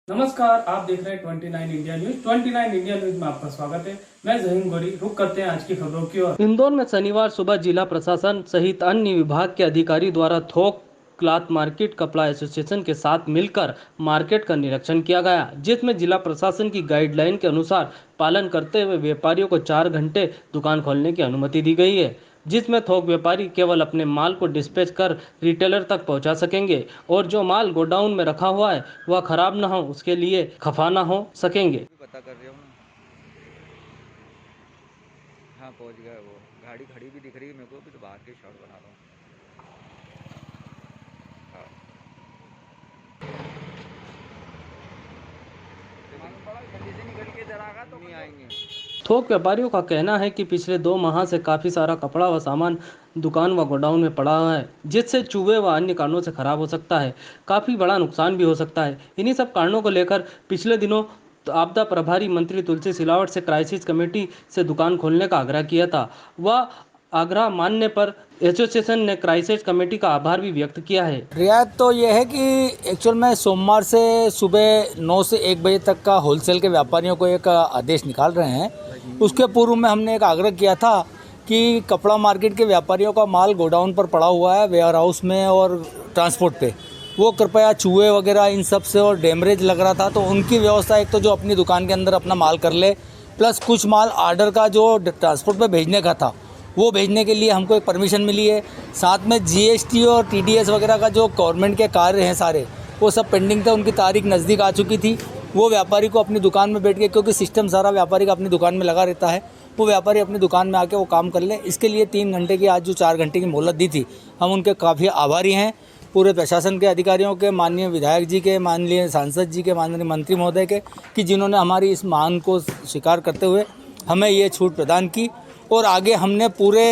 नमस्कार, आप देख रहे हैं 29 इंडिया न्यूज। 29 इंडिया न्यूज में आपका स्वागत है। मैं जहीन गोरी। रुक करते हैं आज की खबरों की ओर। इंदौर में शनिवार सुबह जिला प्रशासन सहित अन्य विभाग के अधिकारी द्वारा थोक क्लॉथ मार्केट कपड़ा एसोसिएशन के साथ मिलकर मार्केट का निरीक्षण किया गया, जिसमें जिला प्रशासन की गाइडलाइन के अनुसार पालन करते हुए व्यापारियों को 4 घंटे दुकान खोलने की अनुमति दी गई है, जिसमें थोक व्यापारी केवल अपने माल को डिस्पैच कर रिटेलर तक पहुंचा सकेंगे और जो माल गोडाउन में रखा हुआ है वह खराब न हो उसके लिए खफा न हो सकेंगे। पता कर रही हूँ। हाँ पहुँच गया वो। गाड़ी खड़ी भी दिख रही है मेरे को भी, तो बाहर के शॉट बना रहा हूँ। हाँ। जल्दी से निकल के इधर आगा तो नहीं आएंगे। थोक व्यापारियों का कहना है कि पिछले 2 माह से काफी सारा कपड़ा व सामान दुकान व गोडाउन में पड़ा हुआ है, जिससे चूहे व अन्य कारणों से खराब हो सकता है, काफी बड़ा नुकसान भी हो सकता है। इन्हीं सब कारणों को लेकर पिछले दिनों आपदा प्रभारी मंत्री तुलसी सिलावट से क्राइसिस कमेटी से दुकान खोलने का आग्रह किया था। वह आग्रह मानने पर एसोसिएशन ने क्राइसिस कमेटी का आभार भी व्यक्त किया है। रियायत तो ये है कि एक्चुअल में सोमवार से सुबह 9 से 1 बजे तक का होलसेल के व्यापारियों को एक आदेश निकाल रहे हैं। उसके पूर्व में हमने एक आग्रह किया था कि कपड़ा मार्केट के व्यापारियों का माल गोडाउन पर पड़ा हुआ है, वेयर हाउस में और ट्रांसपोर्ट पे, वो कृपया चूहे वगैरह इन सब से और डैमरेज लग रहा था तो उनकी व्यवस्था एक तो जो अपनी दुकान के अंदर अपना माल कर ले, प्लस कुछ माल आर्डर का जो ट्रांसपोर्ट पे भेजने का था वो भेजने के लिए हमको एक परमिशन मिली है। साथ में जीएसटी और टीडीएस वगैरह का जो गवर्नमेंट के कार्य हैं सारे, वो सब पेंडिंग थे, उनकी तारीख नज़दीक आ चुकी थी। वो व्यापारी को अपनी दुकान में बैठ के, क्योंकि सिस्टम सारा व्यापारी का अपनी दुकान में लगा रहता है, वो व्यापारी अपनी दुकान में आके वो काम कर ले। इसके लिए 3 घंटे की आज जो 4 घंटे की मोहलत दी थी, हम उनके काफ़ी आभारी हैं। पूरे प्रशासन के अधिकारियों के, माननीय विधायक जी के, माननीय सांसद जी के, माननीय मंत्री महोदय के, कि जिन्होंने हमारी इस मांग को स्वीकार करते हुए हमें ये छूट प्रदान की। और आगे हमने पूरे,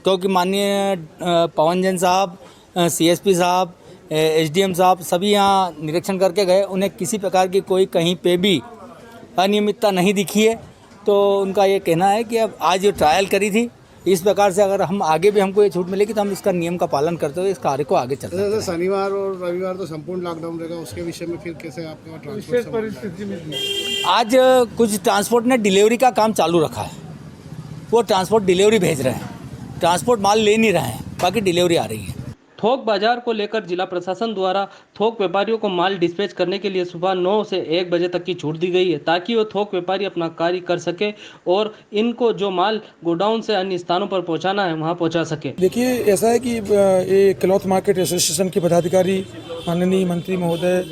क्योंकि माननीय पवन जैन साहब, सीएसपी साहब, एसडीएम साहब सभी यहाँ निरीक्षण करके गए, उन्हें किसी प्रकार की कोई कहीं पे भी अनियमितता नहीं दिखी है। तो उनका ये कहना है कि अब आज जो ट्रायल करी थी, इस प्रकार से अगर हम आगे भी हमको ये छूट मिलेगी तो हम इसका नियम का पालन करते हुए इस कार्य को आगे चलते हैं। शनिवार और रविवार तो संपूर्ण लॉकडाउन रहेगा, उसके विषय में फिर कैसे आपका ट्रांसपोर्ट परिस्थिति में? आज कुछ ट्रांसपोर्ट ने डिलीवरी का काम चालू रखा है, वो ट्रांसपोर्ट डिलीवरी भेज रहे हैं, ट्रांसपोर्ट माल ले नहीं रहे हैं, बाकी डिलीवरी आ रही है। थोक बाजार को लेकर जिला प्रशासन द्वारा थोक व्यापारियों को माल डिस्पैच करने के लिए सुबह 9 से 1 बजे तक की छूट दी गई है, ताकि वो थोक व्यापारी अपना कार्य कर सके और इनको जो माल गोडाउन से अन्य स्थानों पर पहुंचाना है वहां पहुंचा सके। देखिए, ऐसा है कि ये क्लॉथ मार्केट एसोसिएशन के पदाधिकारी माननीय मंत्री महोदय,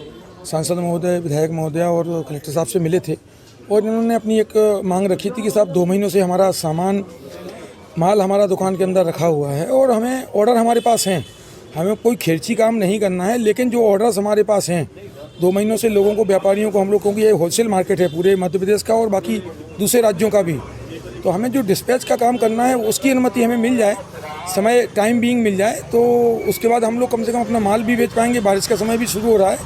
सांसद महोदय, विधायक महोदय और कलेक्टर साहब से मिले थे और इन्होंने अपनी एक मांग रखी थी कि साहब 2 महीनों से हमारा सामान माल हमारा दुकान के अंदर रखा हुआ है और हमें ऑर्डर हमारे पास हैं, हमें कोई खर्ची काम नहीं करना है, लेकिन जो ऑर्डर्स हमारे पास हैं 2 महीनों से लोगों को, व्यापारियों को, हम लोग, क्योंकि ये होलसेल मार्केट है पूरे मध्य प्रदेश का और बाकी दूसरे राज्यों का भी, तो हमें जो डिस्पैच का काम करना है उसकी अनुमति हमें मिल जाए, समय टाइम बीइंग मिल जाए, तो उसके बाद हम लोग कम से कम अपना माल भी बेच पाएंगे। बारिश का समय भी शुरू हो रहा है,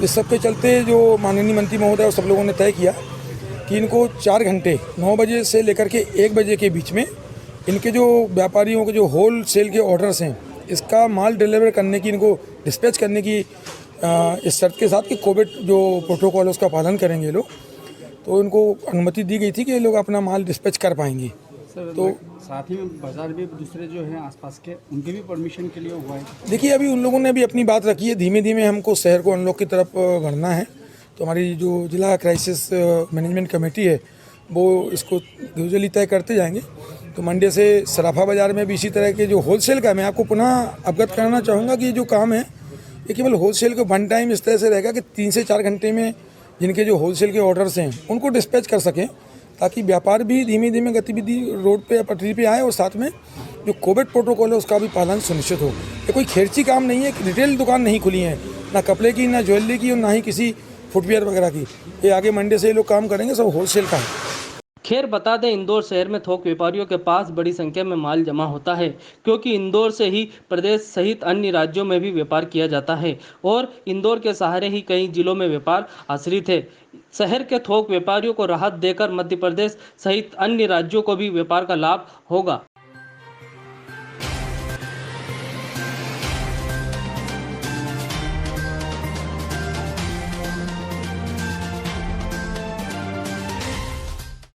इस सब के चलते जो माननीय मंत्री महोदय और सब लोगों ने तय किया कि इनको 4 घंटे 9 बजे से लेकर के 1 बजे के बीच में इनके जो व्यापारियों के जो होल सेल के ऑर्डर्स हैं, इसका माल डिलीवर करने की, इनको डिस्पैच करने की इस शर्त के साथ कि कोविड जो प्रोटोकॉल है उसका पालन करेंगे लोग, तो इनको अनुमति दी गई थी कि ये लोग अपना माल डिस्पैच कर पाएंगे। तो साथ ही में बाजार भी दूसरे जो हैं आसपास के, उनके भी परमिशन के लिए हुआ है। देखिए, अभी उन लोगों ने भी अपनी बात रखी है, धीमे धीमे हमको शहर को अनलॉक की तरफ बढ़ना है, तो हमारी जो जिला क्राइसिस मैनेजमेंट कमेटी है वो इसको यूजुअली तय करते जाएंगे। तो मंडे से सराफा बाज़ार में भी इसी तरह के जो होलसेल का, मैं आपको पुनः अवगत कराना चाहूँगा कि ये जो काम है ये केवल होलसेल को वन टाइम इस तरह से रहेगा कि 3 से 4 घंटे में जिनके जो होलसेल के ऑर्डर्स हैं उनको डिस्पैच कर सकें, ताकि व्यापार भी धीमे धीमे गतिविधि रोड पे या पटरी पे आए और साथ में जो कोविड प्रोटोकॉल है उसका भी पालन सुनिश्चित हो। ये कोई खर्ची काम नहीं है, रिटेल दुकान नहीं खुली है, ना कपड़े की, ना ज्वेलरी की और ना ही किसी फुटवेयर वगैरह की। ये आगे मंडे से ये लोग काम करेंगे, सब होलसेल का है। खैर, बता दें, इंदौर शहर में थोक व्यापारियों के पास बड़ी संख्या में माल जमा होता है, क्योंकि इंदौर से ही प्रदेश सहित अन्य राज्यों में भी व्यापार किया जाता है और इंदौर के सहारे ही कई जिलों में व्यापार आश्रित है। शहर के थोक व्यापारियों को राहत देकर मध्य प्रदेश सहित अन्य राज्यों को भी व्यापार का लाभ होगा।